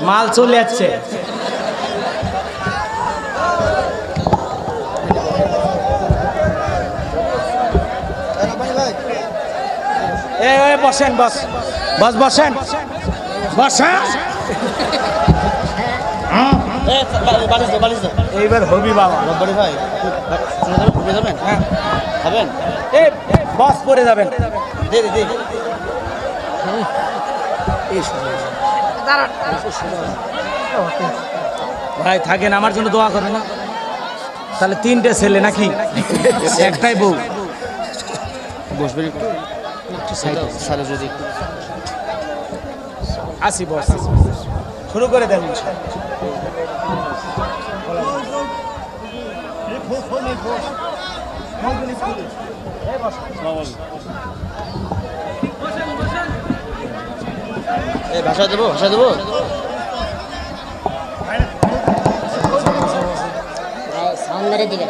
মাল চলে যাচ্ছে। বসেন বস বস বসেন বসেন। এইবার হবি বাবা ভাই যাবেন হ্যাঁ খাবেন এ বস পরে যাবেন। দে দে ভাই থাকেন, আমার জন্য দোয়া করে না। তাহলে 3টে ছেলে নাকি একটাই বউ? বসবেন একটু সারা যদি আসি বস, শুরু করে দেন। ভাষা দেবো ভাষা দেবো সাউন্ড মেরে দিবেন।